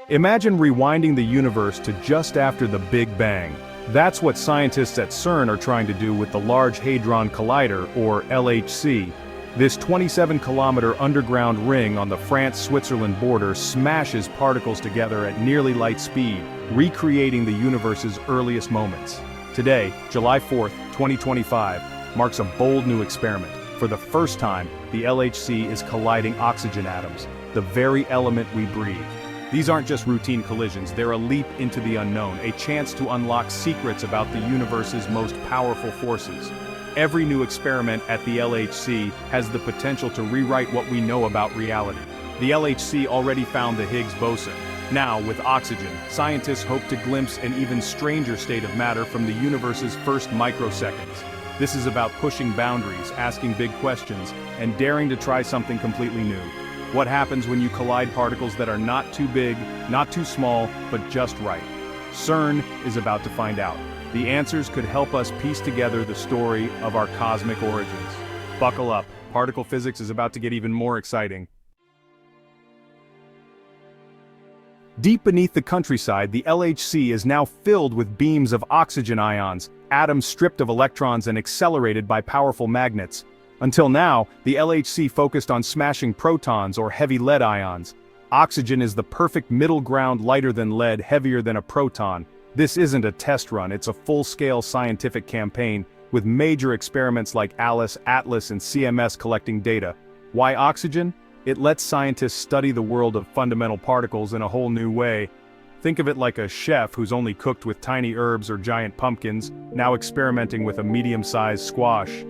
Imagine rewinding the universe to just after the Big Bang. That's what scientists at CERN are trying to do with the Large Hadron Collider, or LHC. This 27-kilometer underground ring on the France-Switzerland border smashes particles together at nearly light speed, recreating the universe's earliest moments. Today, July 4, 2025, marks a bold new experiment. For the first time, the LHC is colliding oxygen atoms, the very element we breathe. These aren't just routine collisions, they're a leap into the unknown, a chance to unlock secrets about the universe's most powerful forces. Every new experiment at the LHC has the potential to rewrite what we know about reality. The LHC already found the Higgs boson. Now, with oxygen, scientists hope to glimpse an even stranger state of matter from the universe's first microseconds. This is about pushing boundaries, asking big questions, and daring to try something completely new. What happens when you collide particles that are not too big, not too small, but just right? CERN is about to find out. The answers could help us piece together the story of our cosmic origins. Buckle up, particle physics is about to get even more exciting. Deep beneath the countryside, the LHC is now filled with beams of oxygen ions, atoms stripped of electrons and accelerated by powerful magnets. Until now, the LHC focused on smashing protons or heavy lead ions. Oxygen is the perfect middle ground, lighter than lead, heavier than a proton. This isn't a test run, it's a full-scale scientific campaign, with major experiments like ALICE, ATLAS, and CMS collecting data. Why oxygen? It lets scientists study the world of fundamental particles in a whole new way. Think of it like a chef who's only cooked with tiny herbs or giant pumpkins, now experimenting with a medium-sized squash.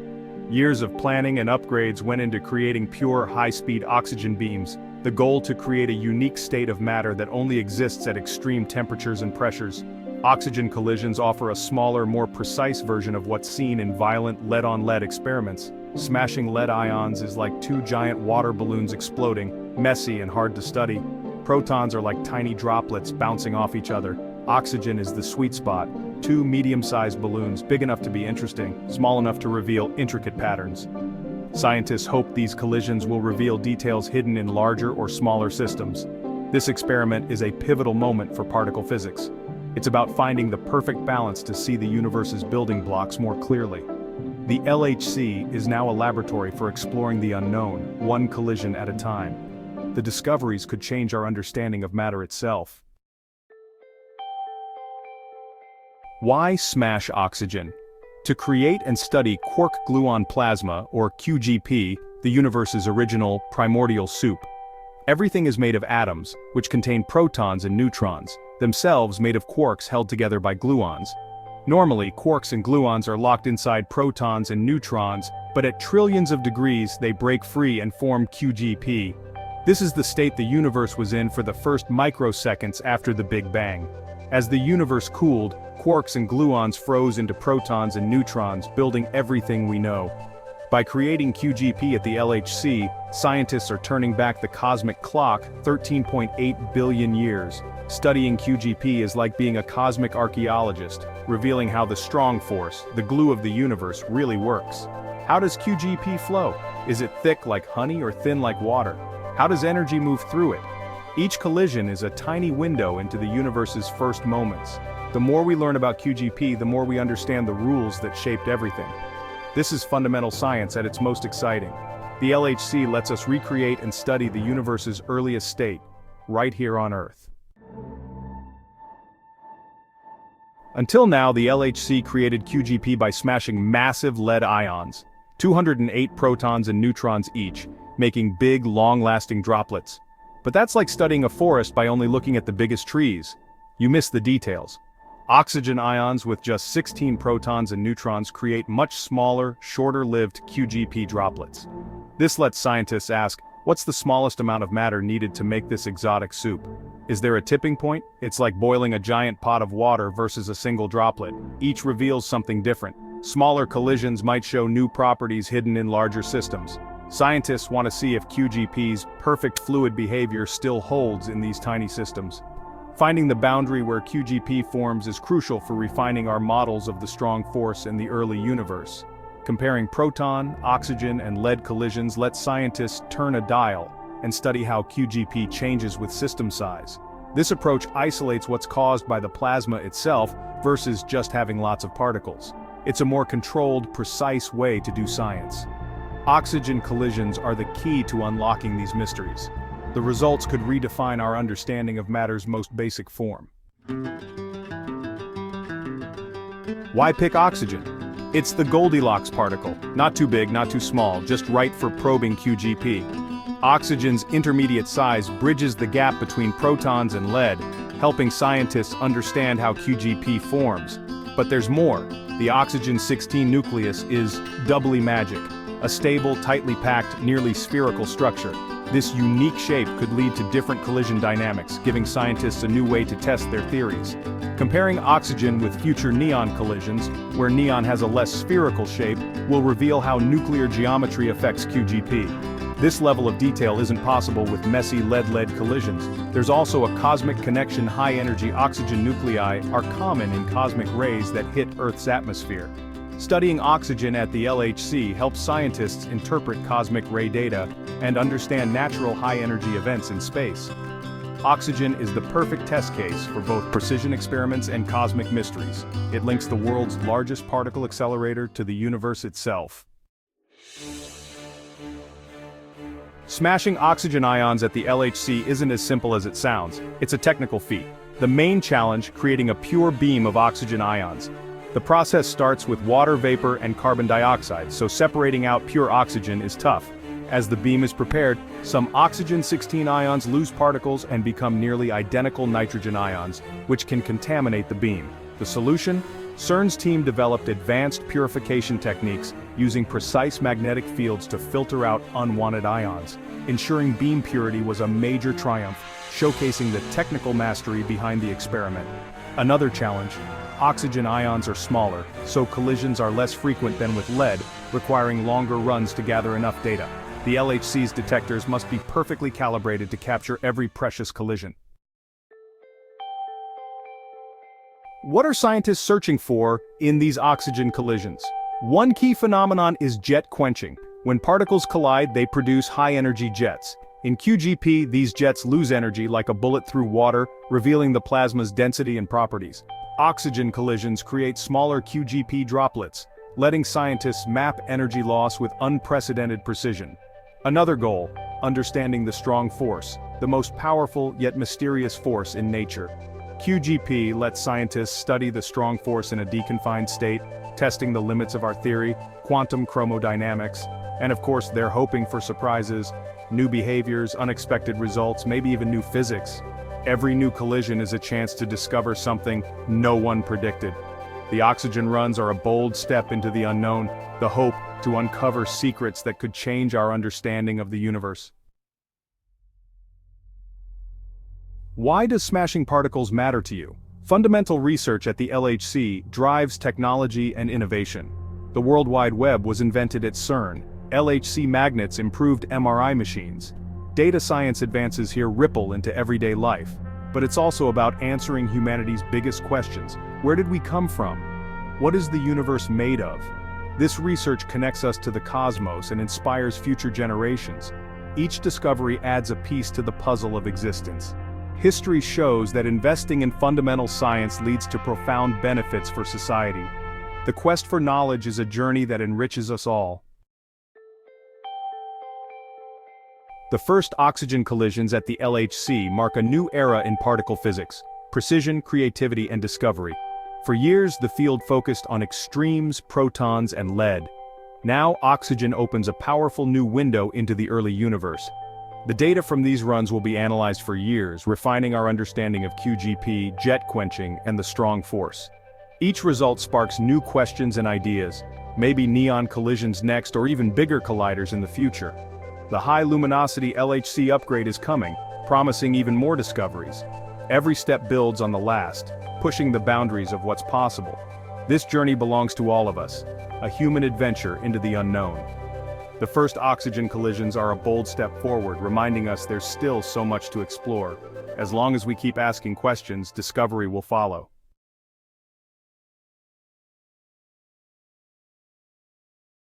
Years of planning and upgrades went into creating pure, high-speed oxygen beams, the goal to create a unique state of matter that only exists at extreme temperatures and pressures. Oxygen collisions offer a smaller, more precise version of what's seen in violent lead-on-lead experiments. Smashing lead ions is like two giant water balloons exploding, messy and hard to study. Protons are like tiny droplets bouncing off each other. Oxygen is the sweet spot. Two medium-sized balloons, big enough to be interesting, small enough to reveal intricate patterns. Scientists hope these collisions will reveal details hidden in larger or smaller systems. This experiment is a pivotal moment for particle physics. It's about finding the perfect balance to see the universe's building blocks more clearly. The LHC is now a laboratory for exploring the unknown, one collision at a time. The discoveries could change our understanding of matter itself. Why smash oxygen? To create and study quark-gluon plasma, or QGP, the universe's original, primordial soup. Everything is made of atoms, which contain protons and neutrons, themselves made of quarks held together by gluons. Normally, quarks and gluons are locked inside protons and neutrons, but at trillions of degrees they break free and form QGP. This is the state the universe was in for the first microseconds after the Big Bang. As the universe cooled, quarks and gluons froze into protons and neutrons, building everything we know. By creating QGP at the LHC, scientists are turning back the cosmic clock 13.8 billion years. Studying QGP is like being a cosmic archaeologist, revealing how the strong force, the glue of the universe, really works. How does QGP flow? Is it thick like honey or thin like water? How does energy move through it? Each collision is a tiny window into the universe's first moments. The more we learn about QGP, the more we understand the rules that shaped everything. This is fundamental science at its most exciting. The LHC lets us recreate and study the universe's earliest state, right here on Earth. Until now, the LHC created QGP by smashing massive lead ions, 208 protons and neutrons each, making big, long-lasting droplets. But that's like studying a forest by only looking at the biggest trees. You miss the details. Oxygen ions with just 16 protons and neutrons create much smaller, shorter-lived QGP droplets. This lets scientists ask, what's the smallest amount of matter needed to make this exotic soup? Is there a tipping point? It's like boiling a giant pot of water versus a single droplet. Each reveals something different. Smaller collisions might show new properties hidden in larger systems. Scientists want to see if QGP's perfect fluid behavior still holds in these tiny systems. Finding the boundary where QGP forms is crucial for refining our models of the strong force in the early universe. Comparing proton, oxygen, and lead collisions lets scientists turn a dial and study how QGP changes with system size. This approach isolates what's caused by the plasma itself versus just having lots of particles. It's a more controlled, precise way to do science. Oxygen collisions are the key to unlocking these mysteries. The results could redefine our understanding of matter's most basic form. Why pick oxygen? It's the Goldilocks particle, not too big, not too small, just right for probing QGP. Oxygen's intermediate size bridges the gap between protons and lead, helping scientists understand how QGP forms. But there's more. The oxygen-16 nucleus is doubly magic, a stable, tightly packed, nearly spherical structure. This unique shape could lead to different collision dynamics, giving scientists a new way to test their theories. Comparing oxygen with future neon collisions, where neon has a less spherical shape, will reveal how nuclear geometry affects QGP. This level of detail isn't possible with messy lead-lead collisions. There's also a cosmic connection. High-energy oxygen nuclei are common in cosmic rays that hit Earth's atmosphere. Studying oxygen at the LHC helps scientists interpret cosmic ray data and understand natural high-energy events in space. Oxygen is the perfect test case for both precision experiments and cosmic mysteries. It links the world's largest particle accelerator to the universe itself. Smashing oxygen ions at the LHC isn't as simple as it sounds. It's a technical feat. The main challenge, creating a pure beam of oxygen ions. The process starts with water vapor and carbon dioxide, so separating out pure oxygen is tough. As the beam is prepared, some oxygen-16 ions lose particles and become nearly identical nitrogen ions, which can contaminate the beam. The solution? CERN's team developed advanced purification techniques using precise magnetic fields to filter out unwanted ions. Ensuring beam purity was a major triumph, showcasing the technical mastery behind the experiment. Another challenge: oxygen ions are smaller, so collisions are less frequent than with lead, requiring longer runs to gather enough data. The LHC's detectors must be perfectly calibrated to capture every precious collision. What are scientists searching for in these oxygen collisions? One key phenomenon is jet quenching. When particles collide, they produce high-energy jets. In QGP, these jets lose energy like a bullet through water, revealing the plasma's density and properties. Oxygen collisions create smaller QGP droplets, letting scientists map energy loss with unprecedented precision. Another goal: understanding the strong force, the most powerful yet mysterious force in nature. QGP lets scientists study the strong force in a deconfined state, testing the limits of our theory, quantum chromodynamics, and of course they're hoping for surprises, new behaviors, unexpected results, maybe even new physics. Every new collision is a chance to discover something no one predicted. The oxygen runs are a bold step into the unknown, the hope to uncover secrets that could change our understanding of the universe. Why does smashing particles matter to you? Fundamental research at the LHC drives technology and innovation. The World Wide Web was invented at CERN. LHC magnets improved MRI machines. Data science advances here ripple into everyday life. But it's also about answering humanity's biggest questions. Where did we come from? What is the universe made of? This research connects us to the cosmos and inspires future generations. Each discovery adds a piece to the puzzle of existence. History shows that investing in fundamental science leads to profound benefits for society. The quest for knowledge is a journey that enriches us all. The first oxygen collisions at the LHC mark a new era in particle physics: precision, creativity, and discovery. For years, the field focused on extremes, protons, and lead. Now, oxygen opens a powerful new window into the early universe. The data from these runs will be analyzed for years, refining our understanding of QGP, jet quenching, and the strong force. Each result sparks new questions and ideas, maybe neon collisions next or even bigger colliders in the future. The high-luminosity LHC upgrade is coming, promising even more discoveries. Every step builds on the last, pushing the boundaries of what's possible. This journey belongs to all of us, a human adventure into the unknown. The first oxygen collisions are a bold step forward, reminding us there's still so much to explore. As long as we keep asking questions, discovery will follow.